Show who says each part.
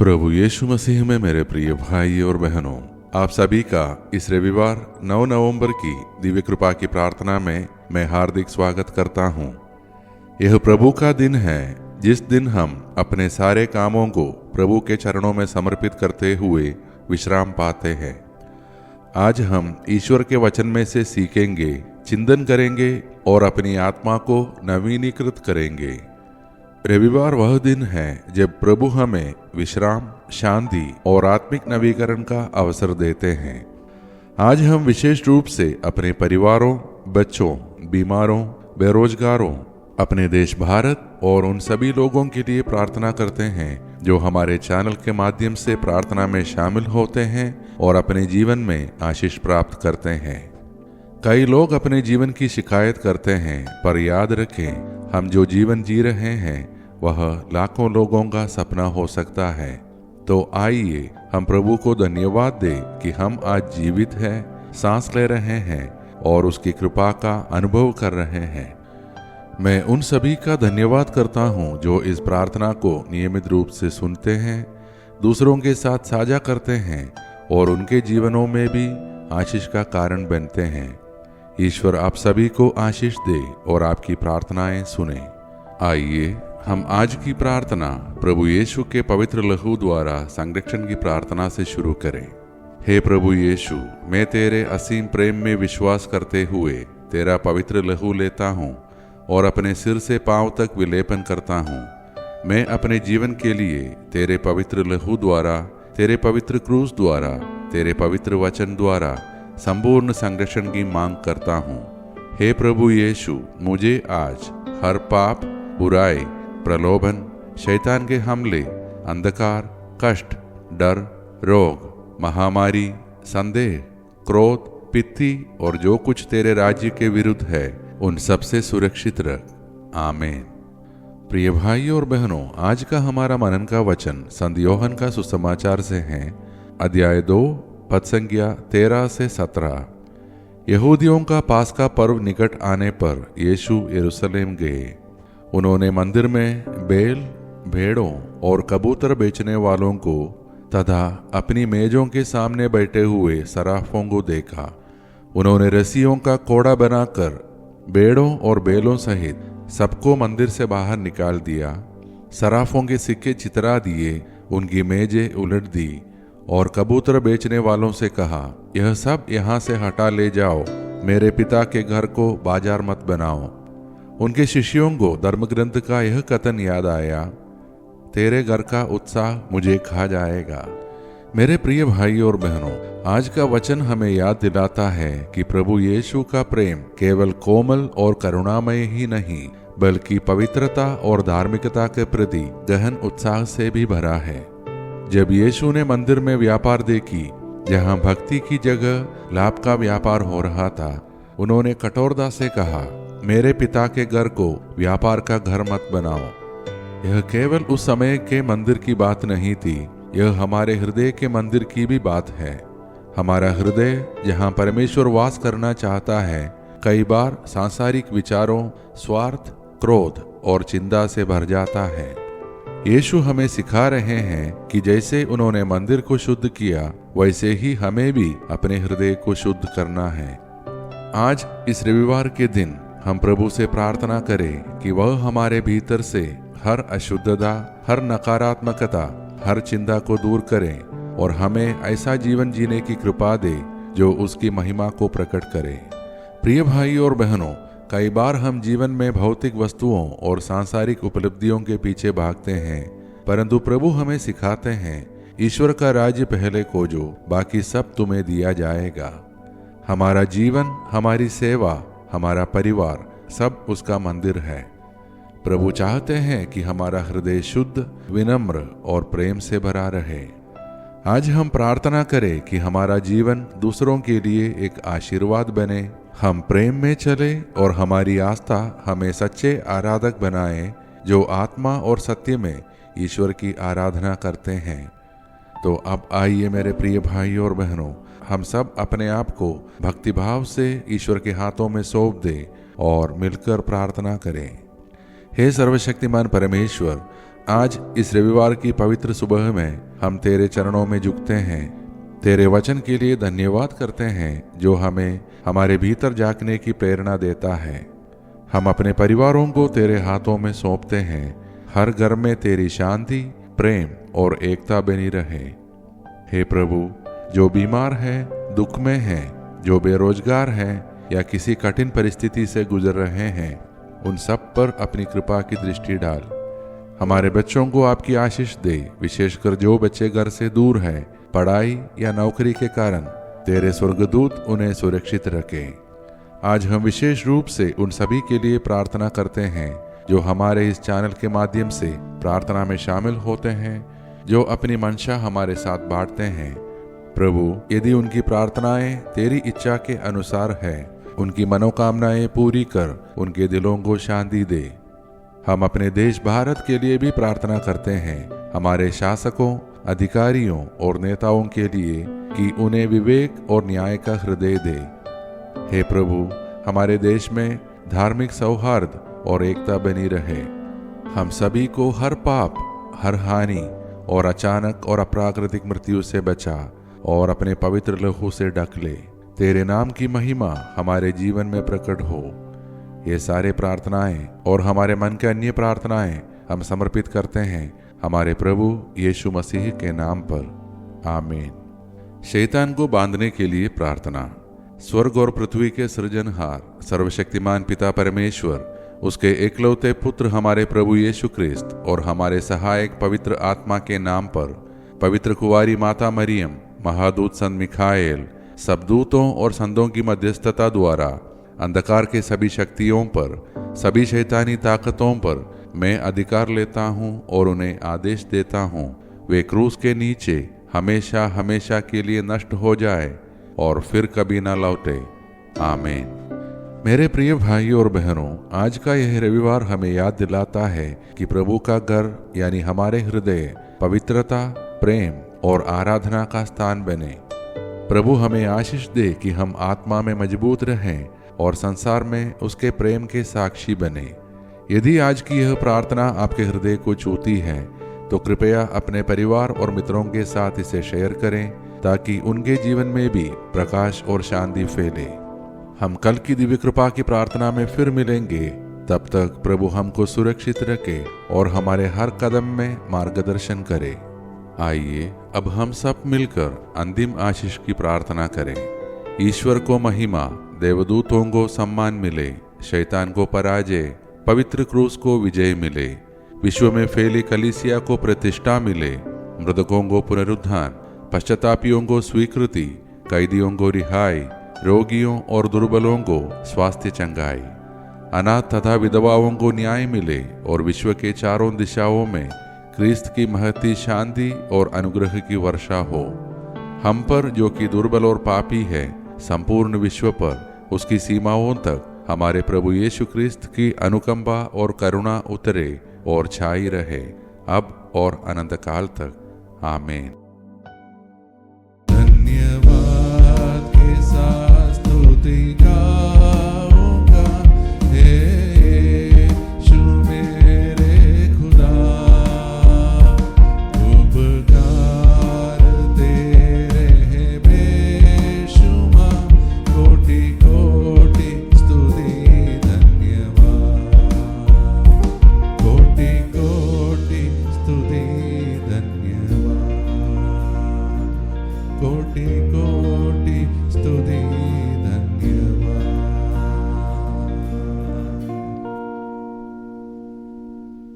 Speaker 1: प्रभु यीशु मसीह में मेरे प्रिय भाई और बहनों, आप सभी का इस रविवार 9 नवंबर की दिव्य कृपा की प्रार्थना में मैं हार्दिक स्वागत करता हूं। यह प्रभु का दिन है जिस दिन हम अपने सारे कामों को प्रभु के चरणों में समर्पित करते हुए विश्राम पाते हैं। आज हम ईश्वर के वचन में से सीखेंगे, चिंतन करेंगे और अपनी आत्मा को नवीनीकृत करेंगे। रविवार वह दिन है जब प्रभु हमें विश्राम, शांति और आत्मिक नवीकरण का अवसर देते हैं। आज हम विशेष रूप से अपने परिवारों, बच्चों, बीमारों, बेरोजगारों, अपने देश भारत और उन सभी लोगों के लिए प्रार्थना करते हैं जो हमारे चैनल के माध्यम से प्रार्थना में शामिल होते हैं और अपने जीवन में आशीष प्राप्त करते हैं। कई लोग अपने जीवन की शिकायत करते हैं, पर याद रखें, हम जो जीवन जी रहे हैं वह लाखों लोगों का सपना हो सकता है। तो आइए हम प्रभु को धन्यवाद दें कि हम आज जीवित हैं, सांस ले रहे हैं और उसकी कृपा का अनुभव कर रहे हैं। मैं उन सभी का धन्यवाद करता हूं जो इस प्रार्थना को नियमित रूप से सुनते हैं, दूसरों के साथ साझा करते हैं और उनके जीवनों में भी आशीष का कारण बनते हैं। ईश्वर आप सभी को आशीष दे और आपकी प्रार्थनाएं सुने। आइए हम आज की प्रार्थना प्रभु यीशु के पवित्र लहू द्वारा संरक्षण की प्रार्थना से शुरू करें। हे प्रभु यीशु, मैं तेरे असीम प्रेम में विश्वास करते हुए तेरा पवित्र लहू लेता हूँ और अपने सिर से पांव तक विलेपन करता हूँ। मैं अपने जीवन के लिए तेरे पवित्र लहू द्वारा, तेरे पवित्र क्रूस द्वारा, तेरे पवित्र वचन द्वारा संपूर्ण संरक्षण की मांग करता हूँ। हे प्रभु यीशु, मुझे आज हर पाप, बुराई, प्रलोभन, शैतान के हमले, अंधकार, कष्ट, डर, रोग, महामारी, संदेह, क्रोध, पित्ती और जो कुछ तेरे राज्य के विरुद्ध है उन सब से सुरक्षित रख। आमीन। प्रिय भाई और बहनों, आज का हमारा मनन का वचन संत योहन का सुसमाचार से है, अध्याय 2, पद संख्या 13 से 17। यहूदियों का पास्का पर्व निकट आने पर यीशु यरूशलेम गए। उन्होंने मंदिर में बैल, भेड़ों और कबूतर बेचने वालों को तथा अपनी मेजों के सामने बैठे हुए सराफों को देखा। उन्होंने रस्सियों का कोड़ा बनाकर भेड़ों और बैलों सहित सबको मंदिर से बाहर निकाल दिया। सराफों के सिक्के चितरा दिए, उनकी मेजें उलट दी और कबूतर बेचने वालों से कहा, यह सब यहाँ से हटा ले जाओ, मेरे पिता के घर को बाजार मत बनाओ। उनके शिष्यों को धर्मग्रंथ का यह कथन याद आया, तेरे घर का उत्साह मुझे खा जाएगा। मेरे प्रिय भाई और बहनों, आज का वचन हमें याद दिलाता है कि प्रभु यीशु का प्रेम केवल कोमल और करुणामय ही नहीं, बल्कि पवित्रता और धार्मिकता के प्रति गहन उत्साह से भी भरा है। जब यीशु ने मंदिर में व्यापार देखी, जहां भक्ति की जगह लाभ का व्यापार हो रहा था, उन्होंने कठोरता से कहा, मेरे पिता के घर को व्यापार का घर मत बनाओ। यह केवल उस समय के मंदिर की बात नहीं थी, यह हमारे हृदय के मंदिर की भी बात है। हमारा हृदय जहां परमेश्वर वास करना चाहता है, कई बार सांसारिक विचारों, स्वार्थ, क्रोध और चिंता से भर जाता है। यीशु हमें सिखा रहे हैं कि जैसे उन्होंने मंदिर को शुद्ध किया, वैसे ही हमें भी अपने हृदय को शुद्ध करना है। आज इस रविवार के दिन हम प्रभु से प्रार्थना करें कि वह हमारे भीतर से हर अशुद्धता, हर नकारात्मकता, हर चिंता को दूर करें और हमें ऐसा जीवन जीने की कृपा दे जो उसकी महिमा को प्रकट करे। प्रिय भाई और बहनों, कई बार हम जीवन में भौतिक वस्तुओं और सांसारिक उपलब्धियों के पीछे भागते हैं, परंतु प्रभु हमें सिखाते हैं, ईश्वर का राज्य पहले खोजो, बाकी सब तुम्हें दिया जाएगा। हमारा जीवन, हमारी सेवा, हमारा परिवार सब उसका मंदिर है। प्रभु चाहते हैं कि हमारा हृदय शुद्ध, विनम्र और प्रेम से भरा रहे। आज हम प्रार्थना करें कि हमारा जीवन दूसरों के लिए एक आशीर्वाद बने, हम प्रेम में चले और हमारी आस्था हमें सच्चे आराधक बनाए जो आत्मा और सत्य में ईश्वर की आराधना करते हैं। तो अब आइए मेरे प्रिय भाई और बहनों, हम सब अपने आप को भक्तिभाव से ईश्वर के हाथों में सौंप दें और मिलकर प्रार्थना करें। हे सर्वशक्तिमान परमेश्वर, आज इस रविवार की पवित्र सुबह में हम तेरे चरणों में झुकते हैं। तेरे वचन के लिए धन्यवाद करते हैं जो हमें हमारे भीतर जागने की प्रेरणा देता है। हम अपने परिवारों को तेरे हाथों में सौंपते हैं। हर घर में तेरी शांति, प्रेम और एकता बनी रहे। हे प्रभु, जो बीमार है, दुख में है, जो बेरोजगार है या किसी कठिन परिस्थिति से गुजर रहे हैं, उन सब पर अपनी कृपा की दृष्टि डाल। हमारे बच्चों को आपकी आशीष दे, विशेषकर जो बच्चे घर से दूर हैं, पढ़ाई या नौकरी के कारण। तेरे स्वर्गदूत उन्हें सुरक्षित रखें। आज हम विशेष रूप से उन सभी के लिए प्रार्थना करते हैं जो हमारे इस चैनल के माध्यम से प्रार्थना में शामिल होते हैं, जो अपनी मंशा हमारे साथ बांटते हैं। प्रभु, यदि उनकी प्रार्थनाएं तेरी इच्छा के अनुसार है, उनकी मनोकामनाएं पूरी कर उनके दिलों को शांति दे। हम अपने देश भारत के लिए भी प्रार्थना करते हैं, हमारे शासकों, अधिकारियों और नेताओं के लिए कि उन्हें विवेक और न्याय का हृदय दे। हे प्रभु, हमारे देश में धार्मिक सौहार्द और एकता बनी रहे। हम सभी को हर पाप, हर हानि और अचानक और अप्राकृतिक मृत्यु से बचा और अपने पवित्र लहू से ढक ले। तेरे नाम की महिमा हमारे जीवन में प्रकट हो। ये सारे प्रार्थनाएं और हमारे मन के अन्य प्रार्थनाएं हम समर्पित करते हैं हमारे प्रभु यीशु मसीह के नाम पर, आमीन। शैतान को बांधने के लिए प्रार्थना। स्वर्ग और पृथ्वी के सृजनहार सर्वशक्तिमान पिता परमेश्वर, उसके एकलौते पुत्र हमारे प्रभु यीशु ख्रिस्त और हमारे सहायक पवित्र आत्मा के नाम पर, पवित्र कुंवारी माता मरियम, महादूत संत मिखाएल, सब दूतों और संतों की मध्यस्थता द्वारा अंधकार के सभी शक्तियों पर, सभी शैतानी ताकतों पर मैं अधिकार लेता हूँ और उन्हें आदेश देता हूँ, वे क्रूस के नीचे हमेशा हमेशा के लिए नष्ट हो जाए और फिर कभी न लौटे, आमीन। मेरे प्रिय भाइयों और बहनों, आज का यह रविवार हमें याद दिलाता है कि प्रभु का घर यानी हमारे हृदय पवित्रता, प्रेम और आराधना का स्थान बने। प्रभु हमें आशीष दे कि हम आत्मा में मजबूत रहें और संसार में उसके प्रेम के साक्षी बने। यदि आज की यह प्रार्थना आपके हृदय को छूती है तो कृपया अपने परिवार और मित्रों के साथ इसे शेयर करें ताकि उनके जीवन में भी प्रकाश और शांति फैले। हम कल की दिव्य कृपा की प्रार्थना में फिर मिलेंगे। तब तक प्रभु हमको सुरक्षित रखे और हमारे हर कदम में मार्गदर्शन करे। आइए अब हम सब मिलकर अंतिम आशीष की प्रार्थना करें। ईश्वर को महिमा, देवदूतों को सम्मान मिले, शैतान को पराजय, पवित्र क्रूस को विजय मिले, विश्व में फैली कलीसिया को प्रतिष्ठा मिले, मृतकों को पुनरुत्थान, पश्चातापियों को स्वीकृति, कैदियों को रिहाई, रोगियों और दुर्बलों को स्वास्थ्य चंगाई, अनाथ तथा विधवाओं को न्याय मिले और विश्व के चारों दिशाओं में क्रिस्त की महती शांति और अनुग्रह की वर्षा हो। हम पर जो कि दुर्बल और पापी है, संपूर्ण विश्व पर उसकी सीमाओं तक हमारे प्रभु यीशु ख्रिस्त की अनुकंपा और करुणा उतरे और छाई रहे, अब और अनंत काल तक, आमीन।